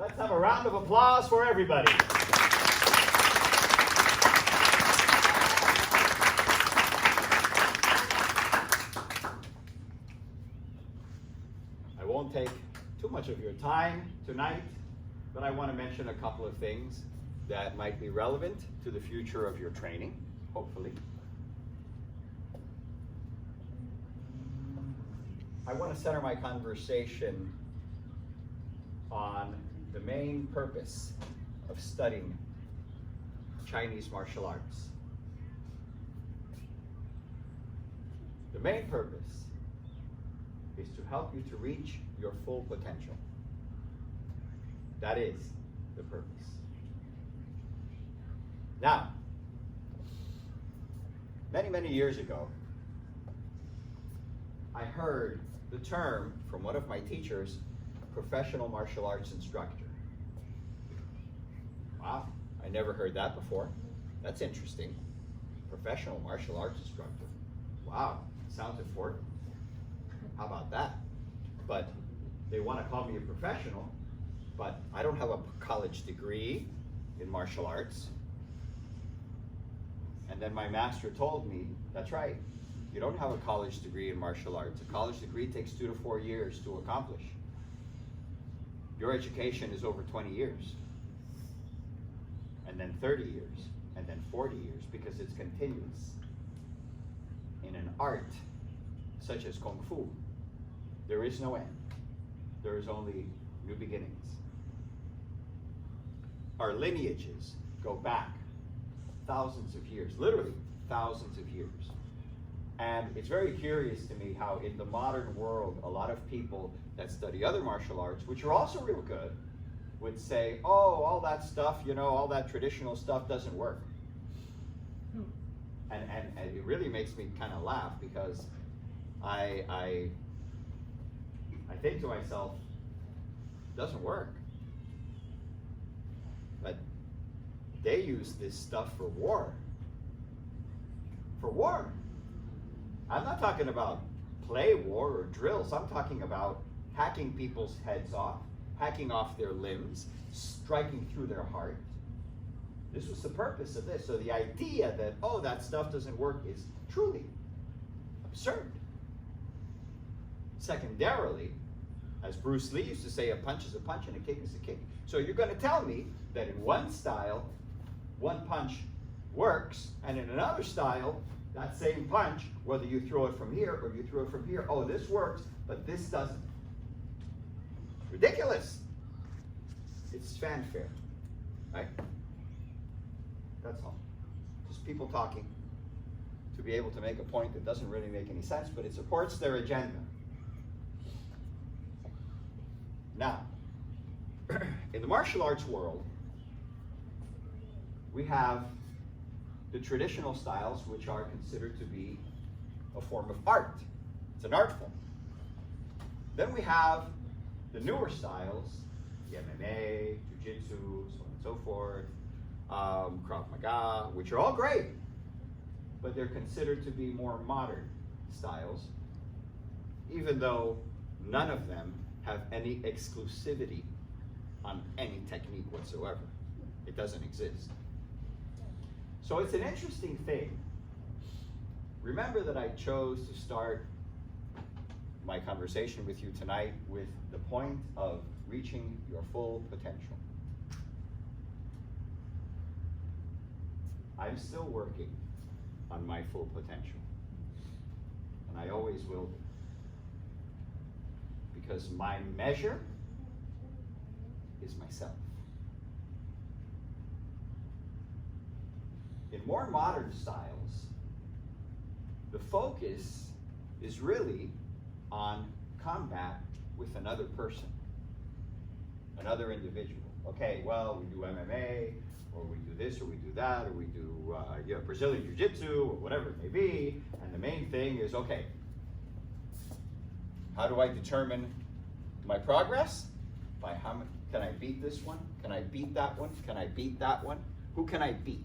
Let's have a round of applause for everybody. I won't take too much of your time tonight, but I want to mention a couple of things that might be relevant to the future of your training, hopefully. I want to center my conversation on the main purpose of studying Chinese martial arts. The main purpose is to help you to reach your full potential. That is the purpose. Now, many, many years ago, I heard the term from one of my teachers, professional martial arts instructor. Wow, I never heard that before. That's interesting. Professional martial arts instructor. Wow, sounds important. How about that? But they want to call me a professional, but I don't have a college degree in martial arts. And then my master told me, that's right, you don't have a college degree in martial arts. A college degree takes 2 to 4 years to accomplish. Your education is over 20 years, and then 30 years, and then 40 years, because it's continuous. In an art such as Kung Fu, there is no end. There is only new beginnings. Our lineages go back thousands of years, literally thousands of years. And it's very curious to me how in the modern world, a lot of people that study other martial arts, which are also real good, would say, oh, all that stuff, you know, all that traditional stuff doesn't work. And it really makes me kind of laugh, because I think to myself, it doesn't work. But they use this stuff for war. For war. I'm not talking about play war or drills. I'm talking about hacking people's heads off, hacking off their limbs, striking through their heart. This was the purpose of this. So the idea that, oh, that stuff doesn't work is truly absurd. Secondarily, as Bruce Lee used to say, a punch is a punch and a kick is a kick. So you're going to tell me that in one style, one punch works, and in another style, that same punch, whether you throw it from here or you throw it from here, oh, this works, but this doesn't. Ridiculous. It's fanfare, right? That's all. Just people talking to be able to make a point that doesn't really make any sense, but it supports their agenda. Now, in the martial arts world, we have the traditional styles, which are considered to be a form of art. It's an art form. Then we have the newer styles, the MMA, Jiu-Jitsu, so on and so forth, Krav Maga, which are all great, but they're considered to be more modern styles, even though none of them have any exclusivity on any technique whatsoever. It doesn't exist. So it's an interesting thing. Remember that I chose to start my conversation with you tonight with the point of reaching your full potential. I'm still working on my full potential, and I always will be, because my measure is myself. In more modern styles, the focus is really on combat with another person, another individual. Okay, well, we do MMA, or we do this, or we do that, or we do Brazilian Jiu-Jitsu, or whatever it may be, and the main thing is, okay, how do I determine my progress? By how many, can I beat this one? Can I beat that one? Can I beat that one? Who can I beat?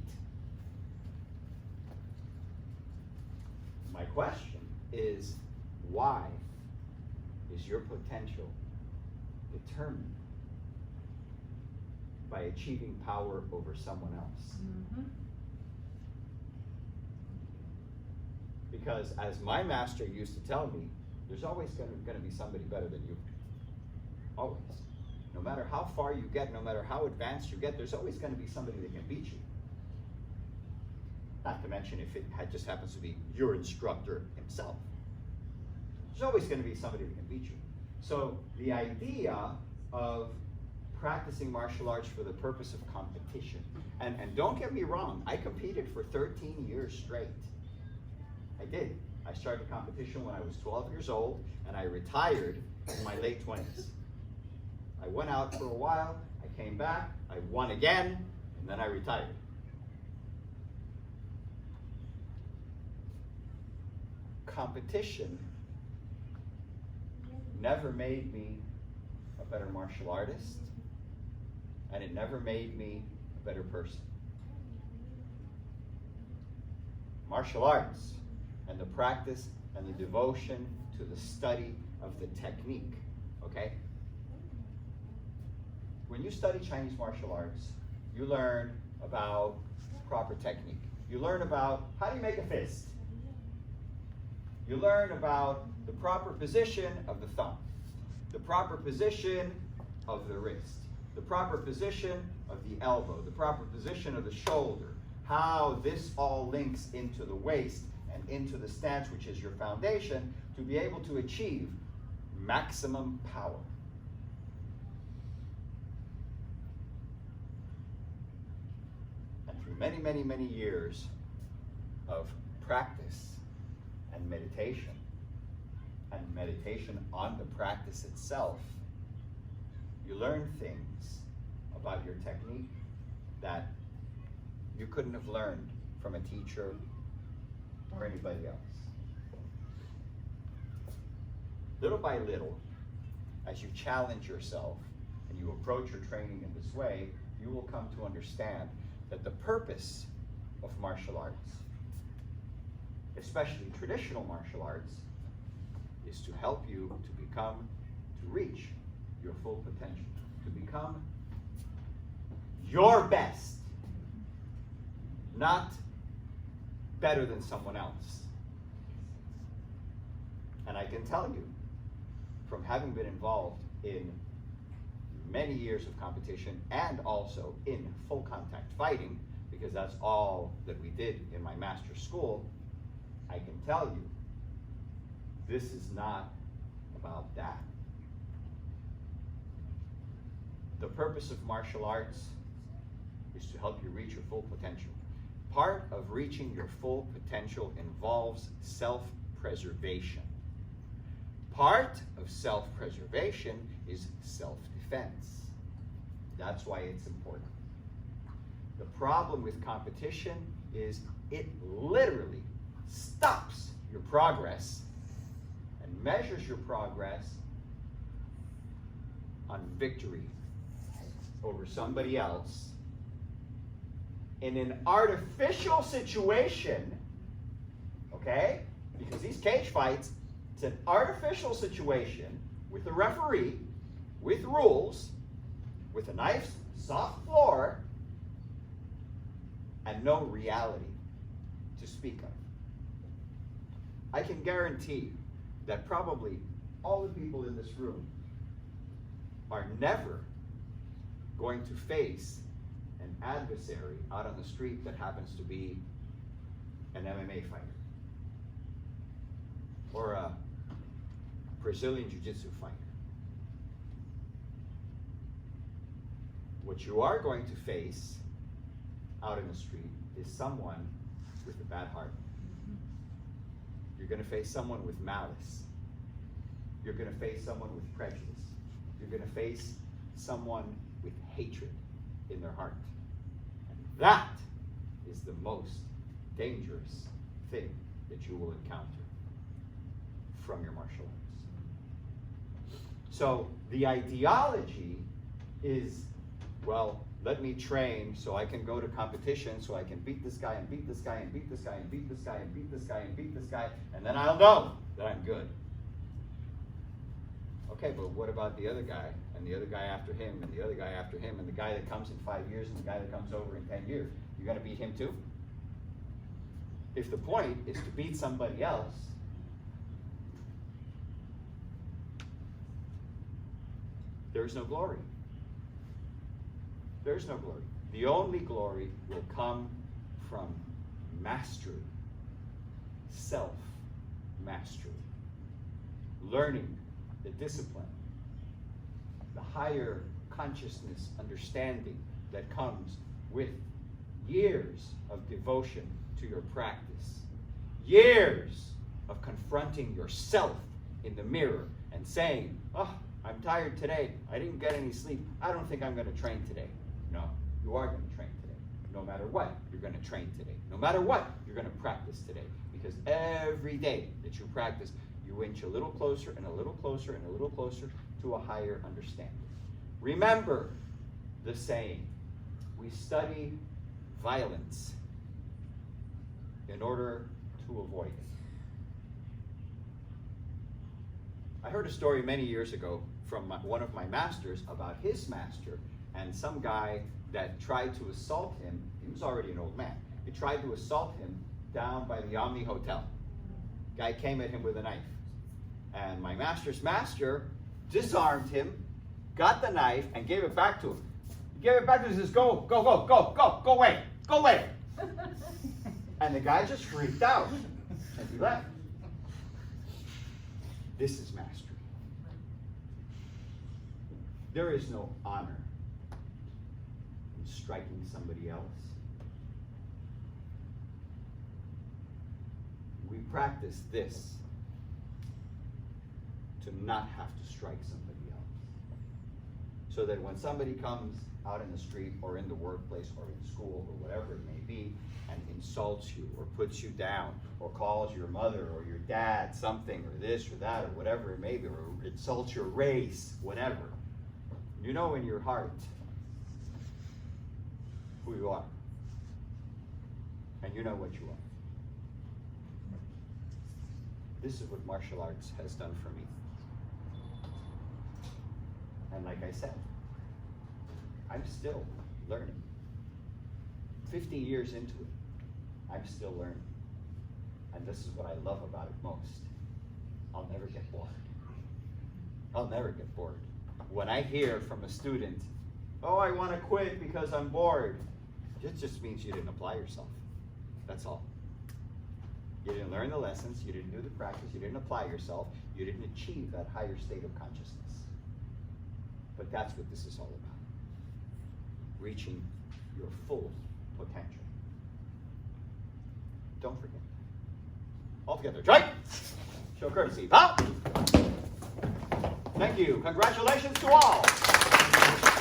My question is, why is your potential determined by achieving power over someone else. Mm-hmm. Because as my master used to tell me, there's always going to be somebody better than you. Always. No matter how far you get, no matter how advanced you get, there's always going to be somebody that can beat you. Not to mention if it just happens to be your instructor himself. There's always going to be somebody that can beat you. So the idea of practicing martial arts for the purpose of competition, and don't get me wrong, I competed for 13 years straight. I did. I started competition when I was 12 years old, and I retired in my late 20s. I went out for a while, I came back, I won again, and then I retired. Competition never made me a better martial artist, and it never made me a better person. Martial arts and the practice and the devotion to the study of the technique, okay? When you study Chinese martial arts, you learn about proper technique. You learn about how do you make a fist. You learn about the proper position of the thumb, the proper position of the wrist, the proper position of the elbow, the proper position of the shoulder, how this all links into the waist and into the stance, which is your foundation, to be able to achieve maximum power. And through many, many, many years of practice and meditation on the practice itself, you learn things about your technique that you couldn't have learned from a teacher or anybody else. Little by little, as you challenge yourself and you approach your training in this way, you will come to understand that the purpose of martial arts, especially traditional martial arts, is to help you to reach your full potential, to become your best, not better than someone else. And I can tell you, from having been involved in many years of competition and also in full contact fighting, because that's all that we did in my master's school, I can tell you, this is not about that. The purpose of martial arts is to help you reach your full potential. Part of reaching your full potential involves self-preservation. Part of self-preservation is self-defense. That's why it's important. The problem with competition is it literally stops your progress and measures your progress on victory over somebody else in an artificial situation, okay? Because these cage fights, it's an artificial situation with a referee, with rules, with a nice soft floor, and no reality to speak of. I can guarantee that probably all the people in this room are never going to face an adversary out on the street that happens to be an MMA fighter or a Brazilian Jiu-Jitsu fighter. What you are going to face out in the street is someone with a bad heart. You're going to face someone with malice. You're going to face someone with prejudice. You're going to face someone with hatred in their heart. And that is the most dangerous thing that you will encounter from your martial arts. So the ideology is, well, let me train so I can go to competition, so I can beat this guy and beat this guy and beat this guy and beat this guy and beat this guy and beat this guy, and then I'll know that I'm good. Okay, but what about the other guy and the other guy after him, and the other guy after him, and the guy that comes in 5 years, and the guy that comes over in 10 years, you're going to beat him too? If the point is to beat somebody else, there is no glory. There is no glory. The only glory will come from mastery, self-mastery, learning the discipline, the higher consciousness, understanding that comes with years of devotion to your practice, years of confronting yourself in the mirror and saying, oh, I'm tired today. I didn't get any sleep. I don't think I'm going to train today. No, you are going to train today. No matter what, you're going to train today. No matter what, you're going to practice today. Because every day that you practice, you inch a little closer and a little closer and a little closer to a higher understanding. Remember the saying, we study violence in order to avoid it. I heard a story many years ago from one of my masters about his master and some guy that tried to assault him. He was already an old man. He tried to assault him down by the Omni Hotel. Guy came at him with a knife. And my master's master disarmed him, got the knife, and gave it back to him. He gave it back to him and says, go away, go away. And the guy just freaked out, and he left. This is mastery. There is no honor in striking somebody else. We practice this to not have to strike somebody else. So that when somebody comes out in the street or in the workplace or in school or whatever it may be and insults you or puts you down or calls your mother or your dad something or this or that or whatever it may be, or insults your race, whatever, you know in your heart who you are. And you know what you are. This is what martial arts has done for me. And like I said, I'm still learning. 50 years into it, I'm still learning. And this is what I love about it most. I'll never get bored. I'll never get bored. When I hear from a student, oh, I want to quit because I'm bored, it just means you didn't apply yourself. That's all. You didn't learn the lessons, you didn't do the practice, you didn't apply yourself, you didn't achieve that higher state of consciousness. But that's what this is all about. Reaching your full potential. Don't forget. All together, try. Show courtesy. Bow. Thank you. Congratulations to all.